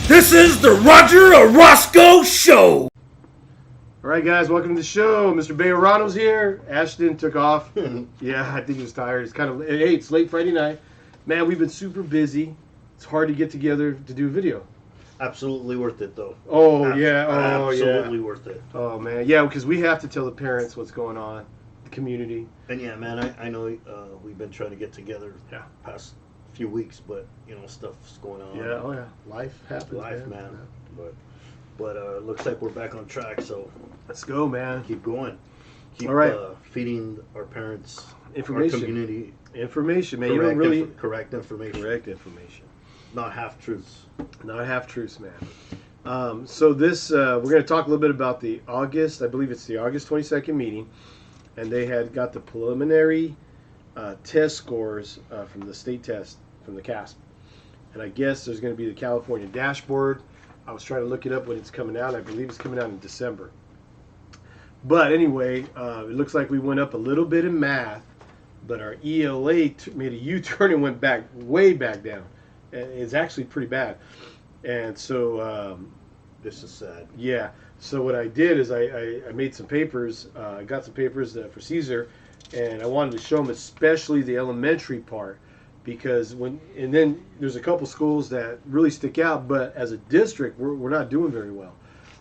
This is the Roger Orozco Show. All right, guys, welcome to the show. Mr. Bejarano's here. Ashton took off. Yeah, I think he was tired. It's hey, it's late Friday night. Man, we've been super busy. It's hard to get together to do video. Absolutely worth it, though. Oh, yeah. Oh, Absolutely worth it. Oh, man. Yeah, because we have to tell the parents what's going on, the community. And yeah, man, I know we've been trying to get together past few weeks, but, you know, stuff's going on. Yeah, oh, yeah. Life happens, man. But looks like we're back on track, so let's go, man. Keep going. Keep all right. Feeding our parents, information, our community. Information, man. You don't really... correct information. Correct information. Not half-truths. Not half-truths, man. So this, we're going to talk a little bit about the August, I believe it's the August 22nd meeting, and they had got the preliminary test scores from the state test, from the Caaspp. And I guess there's going to be the California dashboard. I was trying to look it up when it's coming out. I believe it's coming out in December. But anyway, it looks like we went up a little bit in math, but our ELA made a U-turn and went back, way back down. It's actually pretty bad. And so... this is sad. Yeah. So what I did is I made some papers. I got some papers for Caesar, and I wanted to show them especially the elementary part. Because and then there's a couple schools that really stick out, but as a district, we're not doing very well.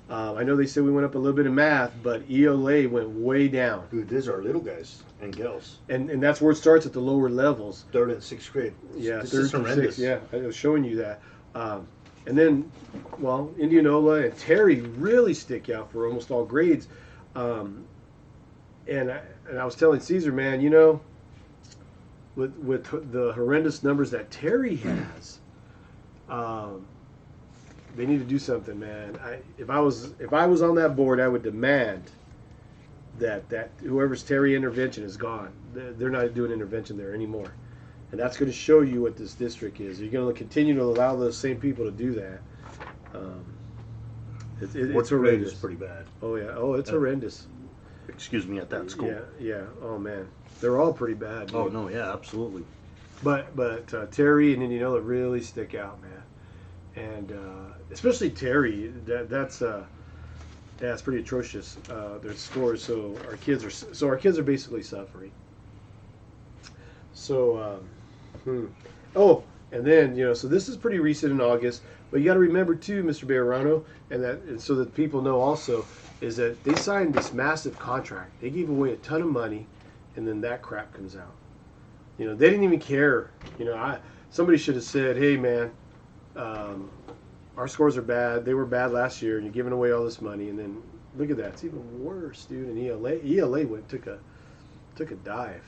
I know they said we went up a little bit in math, but ELA went way down. Dude, these are little guys and gals. And that's where it starts at the lower levels. 3rd and 6th grade. Yeah, this 3rd is horrendous. 6th, yeah, I was showing you that. And then, well, Indianola and Terry really stick out for almost all grades. And I was telling Caesar, man, you know, with the horrendous numbers that Terry has, they need to do something, man. If I was on that board, I would demand that whoever's Terry intervention is gone. They're not doing intervention there anymore, and that's going to show you what this district is. You're going to continue to allow those same people to do that. It's horrendous. It's pretty bad. Oh yeah. Oh, it's horrendous. Excuse me, at that school. Yeah. Oh man. They're all pretty bad. Dude. Oh no, yeah, absolutely. But Terry and Indianola really stick out, man, and especially Terry. That's pretty atrocious. Their scores. So our kids are basically suffering. So, oh, and then so this is pretty recent in August. But you got to remember too, Mr. Bejarano, and so that people know also is that they signed this massive contract. They gave away a ton of money. And then that crap comes out. They didn't even care. Somebody should have said, "Hey, man, our scores are bad. They were bad last year, and you're giving away all this money." And then look at that; it's even worse, dude. And ELA took a dive.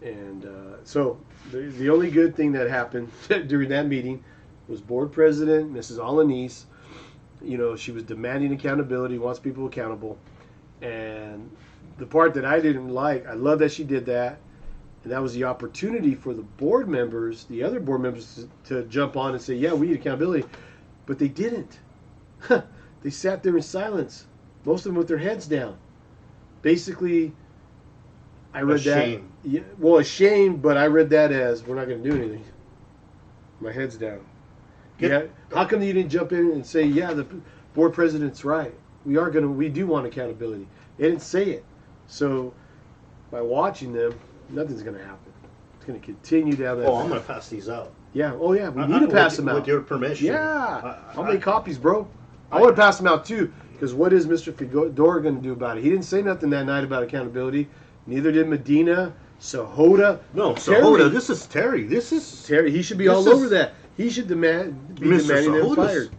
And so the only good thing that happened during that meeting was board president Mrs. Alanis. She was demanding accountability, wants people accountable, and the part that I didn't like, I love that she did that, and that was the opportunity for the board members, the other board members, to jump on and say, yeah, we need accountability, but they didn't. They sat there in silence, most of them with their heads down. Basically, I read shame. That. Yeah, well, a shame, but I read that as we're not going to do anything. My head's down. How come you didn't jump in and say, yeah, the board president's right. We do want accountability. They didn't say it. So, by watching them, nothing's going to happen. It's going to continue down that path. I'm going to pass these out. Yeah. Oh, yeah. We need to pass them out. With your permission. Yeah. I'll make copies, bro. I want to pass them out, too. Because what is Mr. Fedora going to do about it? He didn't say nothing that night about accountability. Neither did Medina, Sahota. No, Sahota. This is Terry. This is... Terry. He should be all over that. He should be demanding them fired.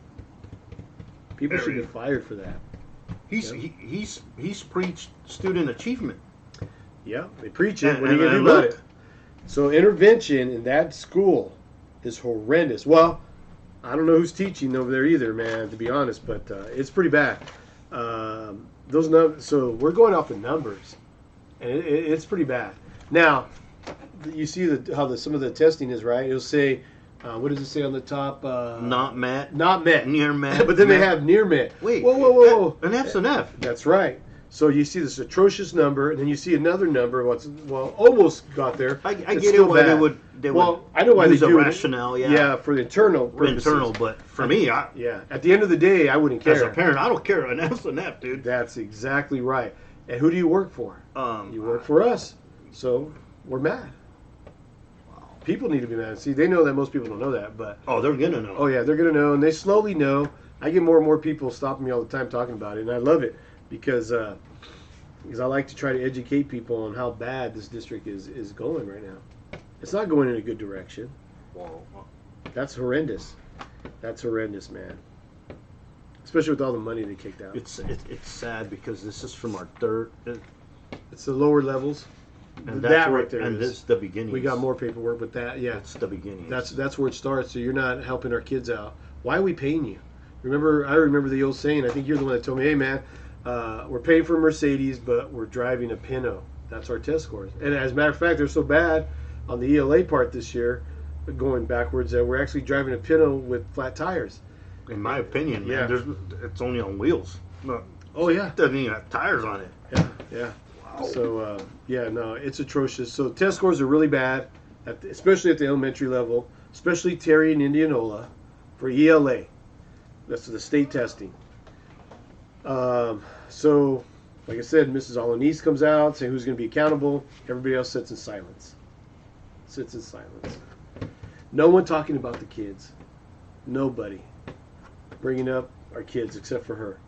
People should be fired for that. He's preached student achievement. Yeah, they preach it. What are you going to do about it? So intervention in that school is horrendous. Well, I don't know who's teaching over there either, man, to be honest, but it's pretty bad. Those numbers. So we're going off the numbers, and it's pretty bad. Now, you see how some of the testing is, right? It'll say, what does it say on the top? Not met. Not met. Near met. But then they have near met. Wait. Whoa. An F's an F. That's right. So you see this atrocious number, and then you see another number. Almost got there. I It's get it still why bad. they would. I know why use they a do rationale. it. Yeah, for the internal purposes. internal. But for me, At the end of the day, I wouldn't care. as a parent, I don't care an F and F, dude. That's exactly right. And who do you work for? You work for us. So we're mad. People need to be mad. See, they know that most people don't know that, but Oh, they're gonna know. oh yeah, they're gonna know, and they slowly know. I get more and more people stopping me all the time talking about it, and I love it because I like to try to educate people on how bad this district is going right now. It's not going in a good direction. Well, That's horrendous. That's horrendous, man. Especially with all the money they kicked out. it's sad because this is from our third, It's the lower levels. and That that's right there and is- this is the beginning. We got more paperwork, but It's the beginning. that's where it starts. So you're not helping our kids out. Why are we paying you? I remember the old saying. I think you're the one that told me, "Hey, man, we're paying for a Mercedes, but we're driving a Pinto." That's our test scores. And as a matter of fact, they're so bad on the ELA part this year, going backwards, that we're actually driving a Pinto with flat tires. in my opinion, man. Yeah. It's only on wheels. No, Oh yeah, it doesn't even have tires on it. yeah. So no, it's atrocious. So test scores are really bad, especially at the elementary level, especially Terry and Indianola for ELA. That's the state testing. So, like I said, Mrs. Alanis comes out saying who's going to be accountable. Everybody else sits in silence. No one talking about the kids. Nobody bringing up our kids except for her.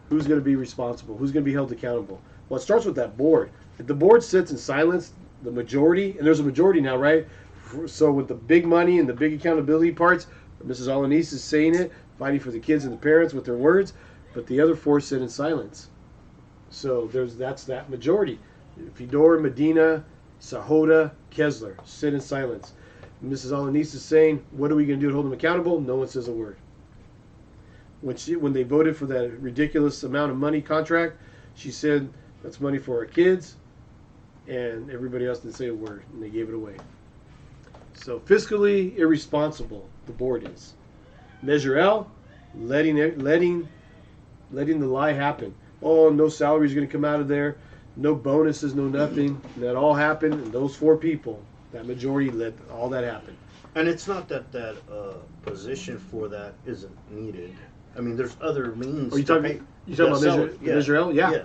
Who's going to be responsible? Who's going to be held accountable? Well, it starts with that board. If the board sits in silence, the majority, and there's a majority now, right? So with the big money and the big accountability parts, Mrs. Alanis is saying it, fighting for the kids and the parents with their words, but the other four sit in silence. So that's that majority. Fedor, Medina, Sahota, Kessler sit in silence. Mrs. Alanis is saying, what are we going to do to hold them accountable? No one says a word. When they voted for that ridiculous amount of money contract, she said that's money for our kids, and everybody else didn't say a word, and they gave it away. So fiscally irresponsible, the board is. Measure L, letting the lie happen. Oh, no salary is going to come out of there, no bonuses, no nothing. And that all happened, and those four people, that majority, let all that happen. And it's not that position for that isn't needed. I mean, there's other means. Are you talking about Measure L? Yeah.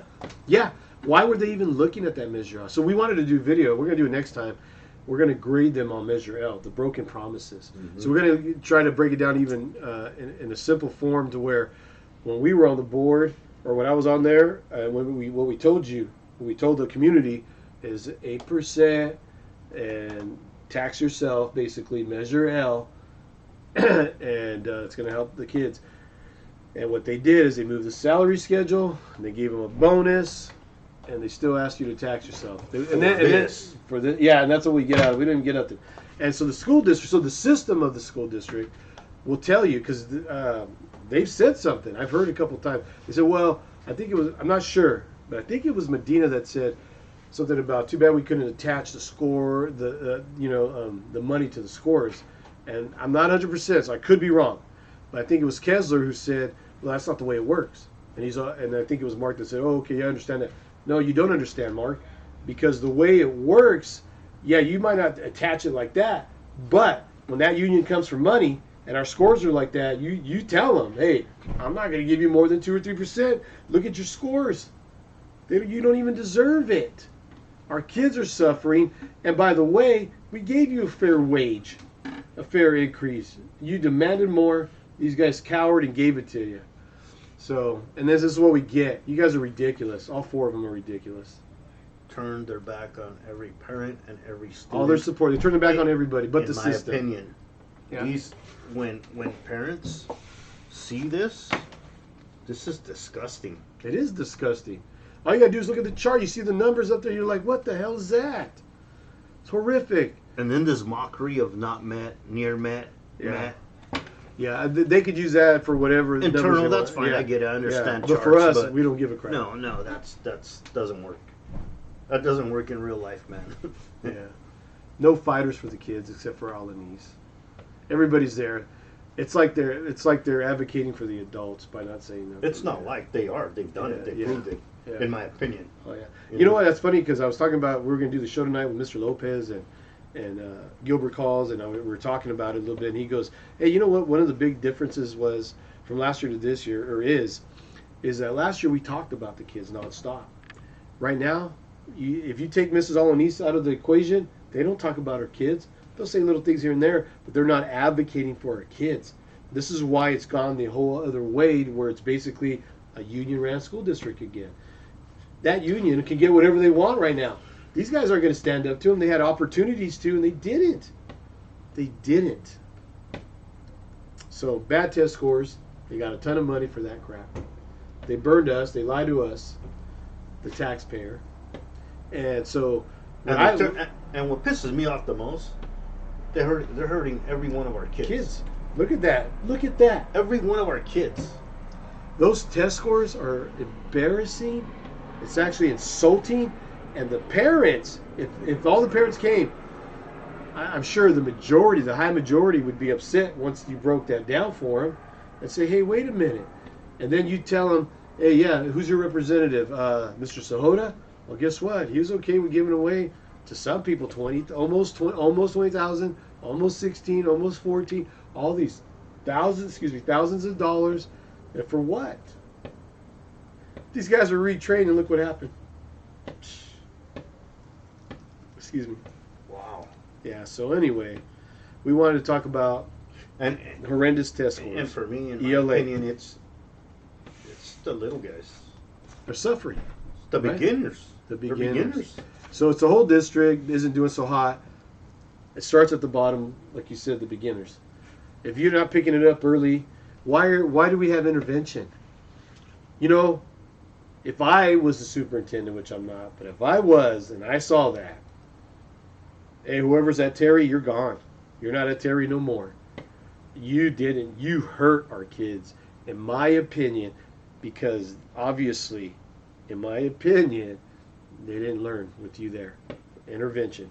Yeah. Why were they even looking at that Measure L? So we wanted to do video. We're going to do it next time. We're going to grade them on Measure L, the broken promises. Mm-hmm. So we're going to try to break it down even in a simple form to where when we were on the board or when I was on there, what we told the community is 8% and tax yourself, basically Measure L, and it's going to help the kids. And what they did is they moved the salary schedule, and they gave them a bonus, and they still asked you to tax yourself. And that's what we get out of it. We didn't get nothing. And so the school district, so the system of the school district will tell you, because they've said something. I've heard a couple of times. They said, well, I'm not sure, but I think it was Medina that said something about, too bad we couldn't attach the score, the money to the scores. And I'm not 100%, so I could be wrong. But I think it was Kessler who said, well, that's not the way it works. And I think it was Mark that said, oh, okay, I understand that. No, you don't understand, Mark. Because the way it works, yeah, you might not attach it like that. But when that union comes for money and our scores are like that, you tell them, hey, I'm not going to give you more than 2 or 3%. Look at your scores. You don't even deserve it. Our kids are suffering. And by the way, we gave you a fair wage, a fair increase. You demanded more. These guys cowered and gave it to you. So, and this is what we get. You guys are ridiculous. All four of them are ridiculous. Turned their back on every parent and every student. All their support. They turned their back on everybody but the system. In my opinion, when parents see this is disgusting. It is disgusting. All you got to do is look at the chart. You see the numbers up there. You're like, what the hell is that? It's horrific. And then this mockery of not met, near met, met. Yeah, they could use that for whatever. Internal, that's fine. I get it. I understand. But for us, we don't give a crap. No, that's doesn't work. That doesn't work in real life, man. Yeah. No fighters for the kids except for Alanis. Everybody's there. It's like they're advocating for the adults by not saying that. It's not like they are. They've done it. They proved it. Yeah. in my opinion. Oh yeah. You know what? That's funny because I was talking about we were going to do the show tonight with Mr. Lopez and Gilbert calls, and we were talking about it a little bit. And he goes, "Hey, you know what? One of the big differences was from last year to this year, or is that last year we talked about the kids nonstop. Right now, if you take Mrs. Alanis out of the equation, they don't talk about her kids. They'll say little things here and there, but they're not advocating for her kids. This is why it's gone the whole other way, where it's basically a union-ran school district again. That union can get whatever they want right now. These guys aren't going to stand up to them. They had opportunities to, and they didn't. They didn't. So bad test scores. They got a ton of money for that crap. They burned us. They lied to us, the taxpayer. And so, and what pisses me off the most, they're hurting every one of our kids. Look at that. Look at that. Every one of our kids. Those test scores are embarrassing. It's actually insulting. And the parents, if all the parents came, I'm sure the high majority would be upset once you broke that down for them and say, hey, wait a minute. And then you tell them, hey, yeah, who's your representative? Mr. Sahota? Well, guess what? He was okay with giving away to some people almost 20,000, almost 16, almost 14, all these thousands of dollars. And for what? These guys are retrained, and look what happened. Excuse me. Wow. Yeah, so anyway, we wanted to talk about and horrendous test scores. And for me, in ELA. my opinion, it's the little guys. They're suffering. The right? beginners. The They're beginners. So it's the whole district isn't doing so hot. It starts at the bottom, like you said, the beginners. If you're not picking it up early, why do we have intervention? You know, if I was the superintendent, which I'm not, but if I was and I saw that, hey, whoever's at Terry, you're gone. You're not at Terry no more. You didn't. You hurt our kids, in my opinion, because obviously, in my opinion, they didn't learn with you there. Intervention.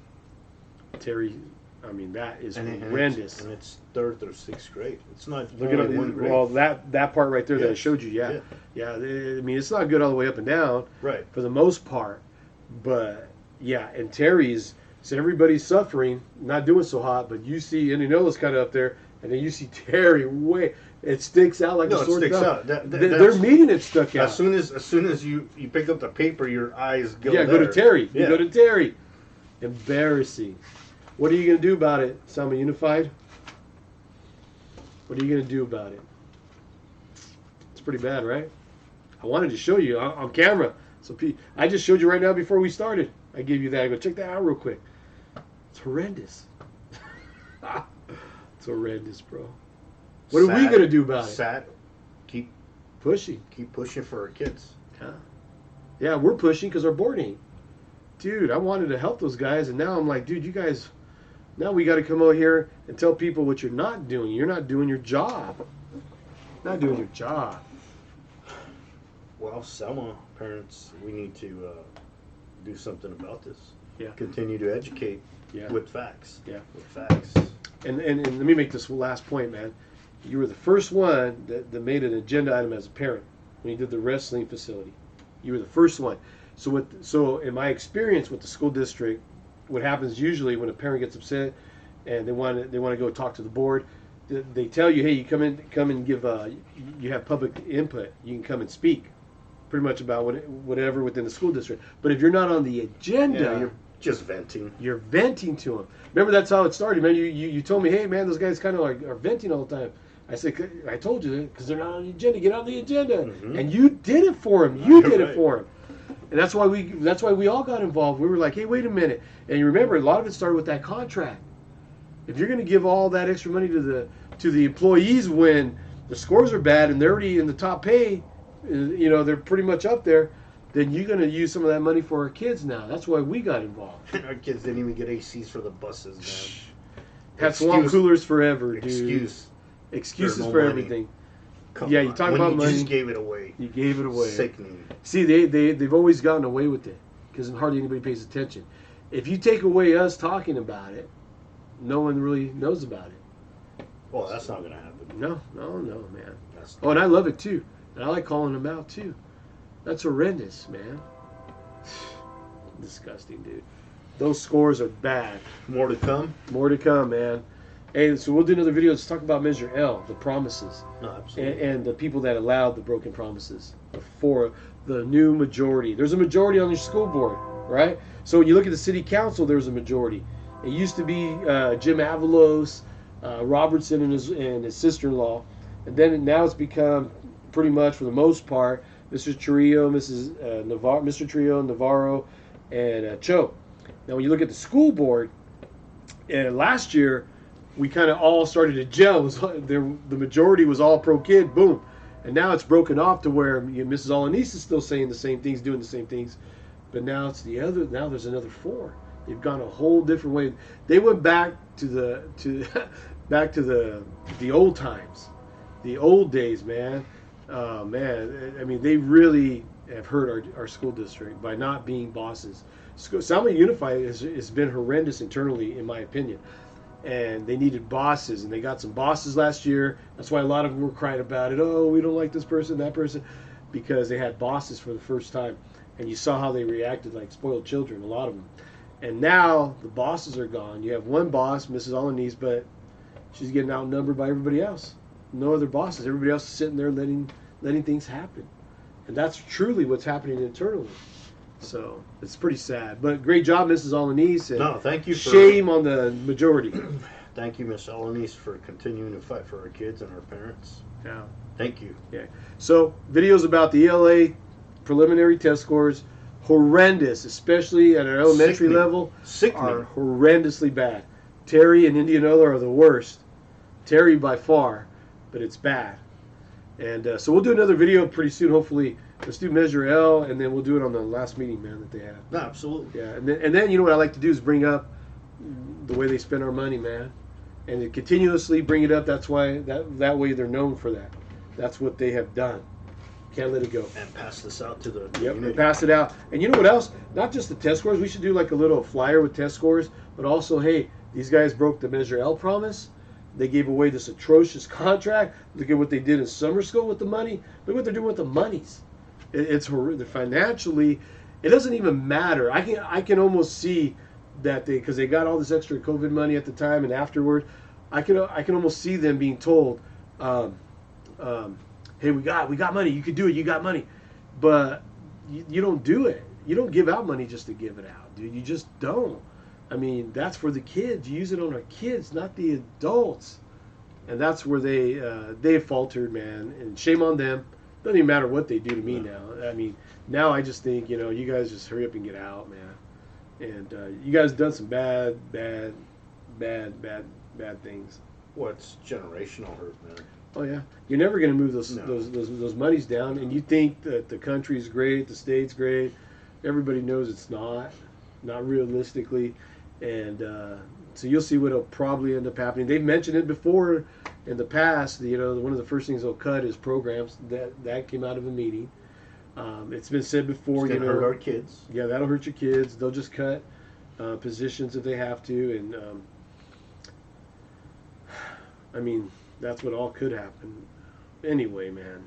Terry, I mean, that is horrendous. And it's third or sixth grade. It's not Look at one grade. well, that part right there that I showed you, yeah. I mean, it's not good all the way up and down, right, for the most part. But yeah, and Terry's, so everybody's suffering, not doing so hot. But you see Indianola's kind of up there, and then you see Terry way. It sticks out like a sore thumb. Their meeting it stuck out. As soon as you pick up the paper, your eyes go. Yeah, there. go to Terry. You go to Terry. Embarrassing. What are you going to do about it, Selma Unified? What are you going to do about it? It's pretty bad, right? I wanted to show you on camera. So I just showed you right now before we started. I gave you that. I go, check that out real quick. It's horrendous. It's horrendous, bro. What are we going to do about it? Keep pushing. Keep pushing for our kids. Yeah, we're pushing because our board ain't. Dude, I wanted to help those guys, and now I'm like, dude, you guys... Now we got to come over here and tell people what you're not doing. You're not doing your job. Not doing your job. Well, Selma parents, we need to do something about this. Yeah. Continue to educate with facts. Yeah. With facts. And let me make this last point, man. You were the first one that made an agenda item as a parent when you did the wrestling facility. You were the first one. So in my experience with the school district, what happens usually when a parent gets upset and they want to go talk to the board, they tell you, hey, you come and give you have public input. You can come and speak, pretty much about whatever within the school district. But if you're not on the agenda, you're just venting. You're venting to them. Remember, that's how it started, man. You told me, hey, man, those guys kind of are venting all the time. I said, I told you because they're not on the agenda. Get on the agenda, and you did it for them. You did it for them. And that's why we all got involved. We were like, hey, wait a minute. And you remember, a lot of it started with that contract. If you're going to give all that extra money to the employees when the scores are bad and they're already in the top pay, they're pretty much up there, then you're going to use some of that money for our kids now. That's why we got involved. Our kids didn't even get ACs for the buses, man. Had swamp coolers forever, dude. Excuses for everything. Yeah, you talk about money. You just gave it away. You gave it away. Sickening. See, they've always gotten away with it because hardly anybody pays attention. If you take away us talking about it, no one really knows about it. Well, that's not going to happen. No, man. And I love it too. And I like calling them out too. That's horrendous, man. Disgusting, dude. Those scores are bad. More to come. More to come, man. Hey, so we'll do another video. Let's talk about Measure L, the promises, No, absolutely. and the people that allowed the broken promises for the new majority. There's a majority on your school board, right? So when you look at the city council, there's a majority. It used to be Jim Avalos, Robertson, and his sister-in-law, and then now it's become pretty much, for the most part, Mr. Trio, Mr. Trio, Navarro, and Cho. Now, when you look at the school board, last year we kind of all started to gel. The majority was all pro-kid, boom. And now it's broken off to where Mrs. Alanis is still saying the same things, doing the same things, but now it's the other. Now there's another 4. They've gone a whole different way. They went back to the old times, the old days, man. Man, I mean, they really have hurt our school district by not being bosses. Salma Unified has been horrendous internally, in my opinion. And they needed bosses, and they got some bosses last year. That's why a lot of them were crying about it. Oh, we don't like this person, that person, because they had bosses for the first time. And you saw how they reacted like spoiled children, a lot of them. And now the bosses are gone. You have one boss, Mrs. Alanis, but she's getting outnumbered by everybody else. No other bosses. Everybody else is sitting there letting things happen. And that's truly what's happening internally. So it's pretty sad. But great job, Mrs. Alanis. And No, thank you. shame on the majority. Thank you, Miss Alanis, for continuing to fight for our kids and our parents. Yeah. Thank you. Yeah. So videos about the ELA preliminary test scores, horrendous, especially at an elementary Sickening. level, Sickening. are horrendously bad. Terry and Indianola are the worst. Terry by far, but it's bad. And so we'll do another video pretty soon, hopefully. Let's do Measure L, and then we'll do it on the last meeting, man, that they had. No, absolutely. Yeah, and then you know what I like to do is bring up the way they spend our money, man, and to continuously bring it up. That's why that way they're known for that. That's what they have done. Can't let it go. And pass this out to the Yep, community. and pass it out. And you know what else? Not just the test scores. We should do like a little flyer with test scores, but also, hey, these guys broke the Measure L promise. They gave away this atrocious contract. Look at what they did in summer school with the money. Look what they're doing with the monies. It's horrific. Financially, it doesn't even matter. I can almost see that because they got all this extra COVID money at the time and afterward. I can almost see them being told, hey, we got money. You could do it. You got money, but you don't do it. You don't give out money just to give it out, dude. You just don't. I mean, that's for the kids. You use it on our kids, not the adults. And that's where they faltered, man. And shame on them. Doesn't even matter what they do to me now. I mean, now I just think, you guys just hurry up and get out, man. And you guys done some bad things. Well, it's generational hurt, man. Oh yeah, you're never going to move those No. those monies down. And you think that the country's great, the state's great. Everybody knows it's not realistically. And so you'll see what'll probably end up happening. They've mentioned it before in the past. One of the first things they'll cut is programs. That came out of a meeting. It's been said before. It's gonna hurt our kids. Yeah, that'll hurt your kids. They'll just cut positions if they have to. And I mean, that's what all could happen. Anyway, man.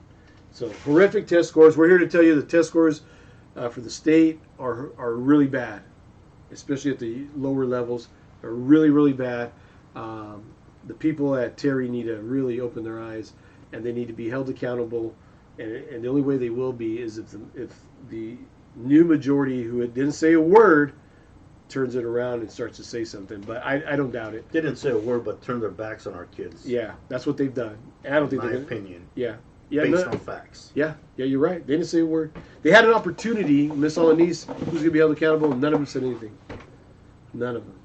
So horrific test scores. We're here to tell you the test scores for the state are really bad, especially at the lower levels. Are really, really bad. The people at Terry need to really open their eyes, and they need to be held accountable. And the only way they will be is if the new majority, who didn't say a word, turns it around and starts to say something. But I don't doubt it. They didn't say a word, but turned their backs on our kids. Yeah, that's what they've done. And I don't think in my they're gonna, opinion. Yeah, Based on facts. Yeah, you're right. They didn't say a word. They had an opportunity. Miss Alanis, who's going to be held accountable, and none of them said anything. None of them.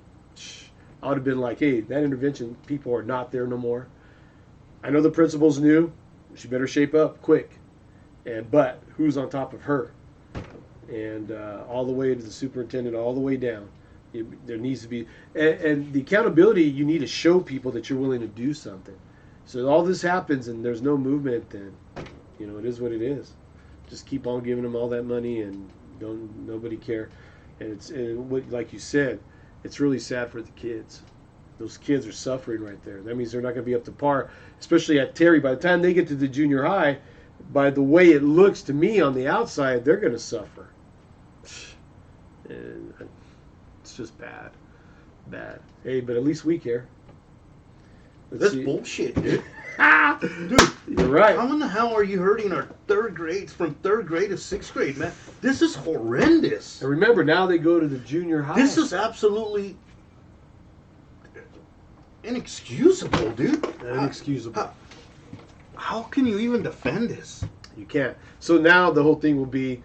I would have been like, hey, that intervention, people are not there no more. I know the principal's new. She better shape up quick. But who's on top of her? And all the way to the superintendent, all the way down. There needs to be... And the accountability, you need to show people that you're willing to do something. So all this happens and there's no movement, then, it is what it is. Just keep on giving them all that money and nobody care. And like you said, it's really sad for the kids. Those kids are suffering right there. That means they're not going to be up to par, especially at Terry. By the time they get to the junior high, by the way it looks to me on the outside, they're going to suffer. And it's just bad. Bad. Hey, but at least we care. That's bullshit, dude. Dude, you're right. How in the hell are you hurting our third grades from third grade to sixth grade, man? This is horrendous. And remember, now they go to the junior high. This is absolutely inexcusable, dude. Inexcusable. How can you even defend this? You can't. So now the whole thing will be,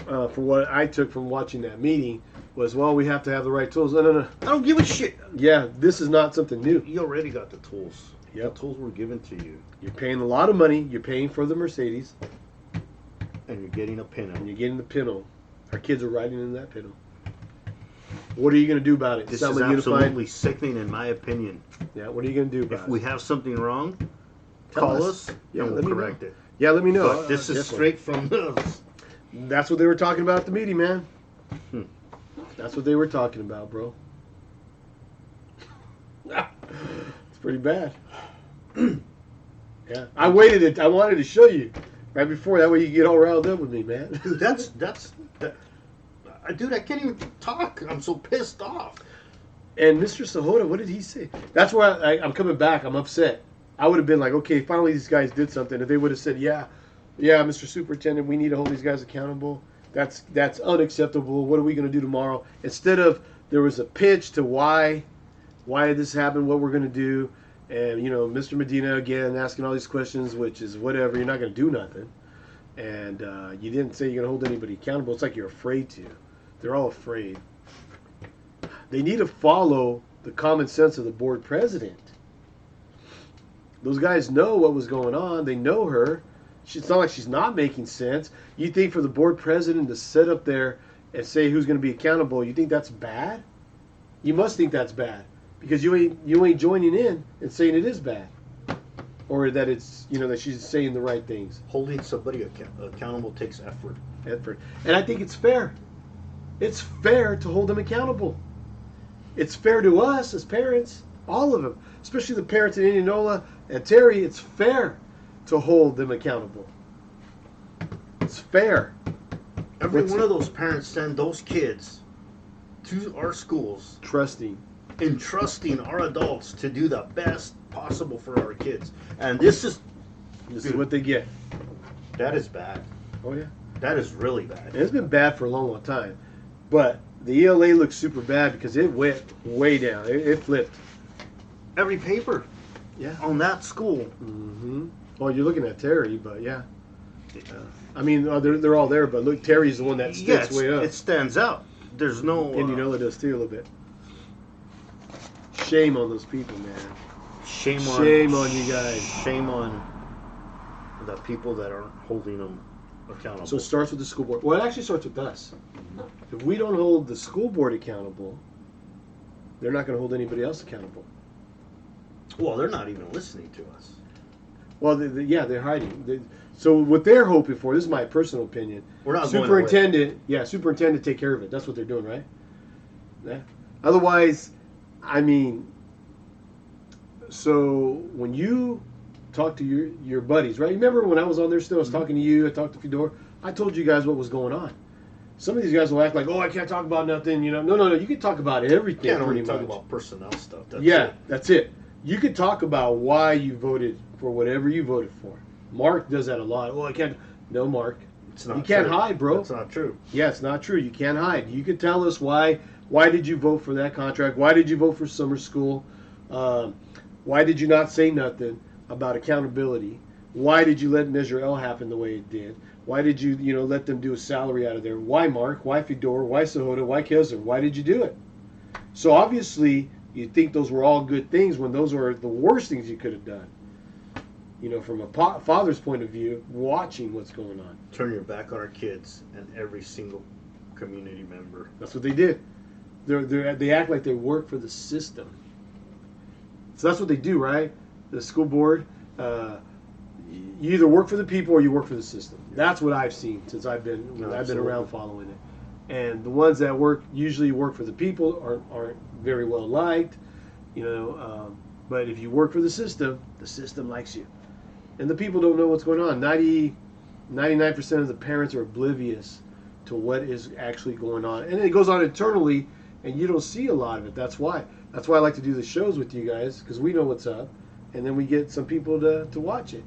for what I took from watching that meeting, was, well, we have to have the right tools. No. I don't give a shit. Yeah, this is not something new. You already got the tools. Yep. The tools were given to you. You're paying a lot of money. You're paying for the Mercedes. And you're getting a pinto. And you're getting the pinto. Our kids are riding in that pinto. What are you going to do about it? This Sound is like absolutely sickening, in my opinion. Yeah, what are you going to do about If it? we have something wrong, Tell call us. us Yeah, and let we'll me correct know. it. Yeah, let me know. But this is Definitely. straight from us. That's what they were talking about at the meeting, man. That's what they were talking about, bro. It's pretty bad. Yeah, I waited it. I wanted to show you right before. That way you get all riled up with me, man. Dude, dude, I can't even talk. I'm so pissed off. And Mr. Sahota, what did he say? That's why I'm coming back. I'm upset. I would have been like, okay, finally these guys did something. If they would have said, yeah, Mr. Superintendent, we need to hold these guys accountable. That's unacceptable. What are we going to do tomorrow? Instead of, there was a pitch to why this happened, what we're going to do. And, Mr. Medina, again, asking all these questions, which is whatever. You're not going to do nothing. And you didn't say you're going to hold anybody accountable. It's like you're afraid to. They're all afraid. They need to follow the common sense of the board president. Those guys know what was going on. They know her. It's not like she's not making sense. You think for the board president to sit up there and say who's going to be accountable, you think that's bad? You must think that's bad because you ain't joining in and saying it is bad, or that it's that she's saying the right things. Holding somebody accountable takes effort. And I think it's fair. It's fair to hold them accountable. It's fair to us as parents, all of them, especially the parents in Indianola and Terry. It's fair to hold them accountable. It's fair. Every one of those parents send those kids to our schools, entrusting our adults to do the best possible for our kids. And this is what they get. That is bad. Oh yeah. That is really bad. And it's been bad for a long, long time. But the ELA looks super bad because it went way down. It flipped. Every paper. Yeah. On that school. Mm-hmm. Well, you're looking at Terry, but yeah. I mean, they're all there, but look, Terry's the one that sticks way up. It stands out. There's no... Indianola does too a little bit. Shame on those people, man. Shame on you guys. Shame on the people that aren't holding them accountable. So it starts with the school board. Well, it actually starts with us. If we don't hold the school board accountable, they're not going to hold anybody else accountable. Well, they're not even listening to us. Well, they're hiding. So what they're hoping for, this is my personal opinion. We're not superintendent. Yeah, superintendent take care of it. That's what they're doing, right? Yeah. Otherwise, I mean, so when you talk to your buddies, right? Remember when I was on there still, I was talking to you, I talked to Fedor, I told you guys what was going on. Some of these guys will act like, oh, I can't talk about nothing, No, you can talk about everything. You can't pretty only talk much. about personnel stuff. That's it. You could talk about why you voted for whatever you voted for. Mark does that a lot. Oh, I can't. No, Mark. It's not you can't true. hide, bro. That's not true. Yeah, it's not true. You can't hide. You can tell us why. Why did you vote for that contract? Why did you vote for summer school? Why did you not say nothing about accountability? Why did you let Measure L happen the way it did? Why did you, let them do a salary out of there? Why Mark? Why Fedor? Why Sahota? Why Kessler? Why did you do it? So obviously, you think those were all good things when those were the worst things you could have done. From a father's point of view, watching what's going on. Turn your back on our kids and every single community member. That's what they did. They act like they work for the system. So that's what they do, right? The school board, you either work for the people or you work for the system. That's what I've seen since I've been around following it. And the ones that usually work for the people aren't very well liked, But if you work for the system likes you. And the people don't know what's going on. 99% of the parents are oblivious to what is actually going on. And it goes on internally, and you don't see a lot of it. That's why. That's why I like to do the shows with you guys, because we know what's up. And then we get some people to watch it.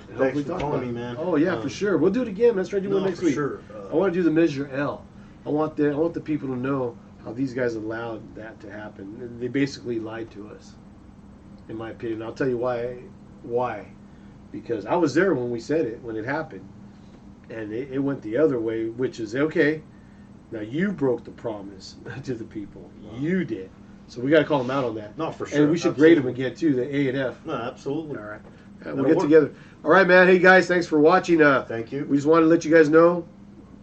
And Thanks for calling me, man. Oh, yeah, for sure. We'll do it again. Let's try to do one next week. Sure. I want to do the Measure L. I want the people to know how these guys allowed that to happen. They basically lied to us, in my opinion. I'll tell you why. Why? Because I was there when we said it, when it happened. And it went the other way, which is, okay, now you broke the promise to the people. Wow. You did. So we got to call them out on that. No, for sure. And we should grade them again, too, the A and F. No, absolutely. All right. We'll get together. All right, man. Hey, guys, thanks for watching. Thank you. We just wanted to let you guys know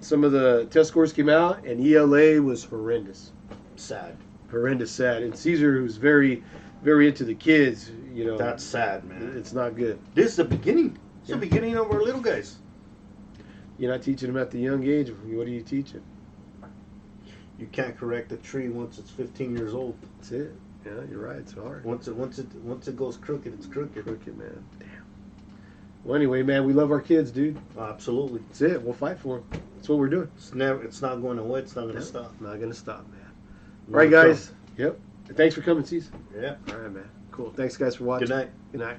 some of the test scores came out, and ELA was horrendous. Sad. Horrendous, sad. And Caesar, who's very, very into the kids, you know. That's sad, man. It's not good. This is the beginning. It's the beginning of our little guys. You're not teaching them at the young age. What are you teaching? You can't correct a tree once it's 15 years old. That's it. Yeah, you're right. It's hard. Once it goes crooked, it's crooked. Crooked, man. Damn. Well, anyway, man, we love our kids, dude. Absolutely. That's it. We'll fight for them. That's what we're doing. It's not going away. It's not going to stop. Not going to stop, man. All right, guys. Yep. Thanks for coming, Cece. Yeah. All right, man. Cool. Thanks, guys, for watching. Good night. Good night.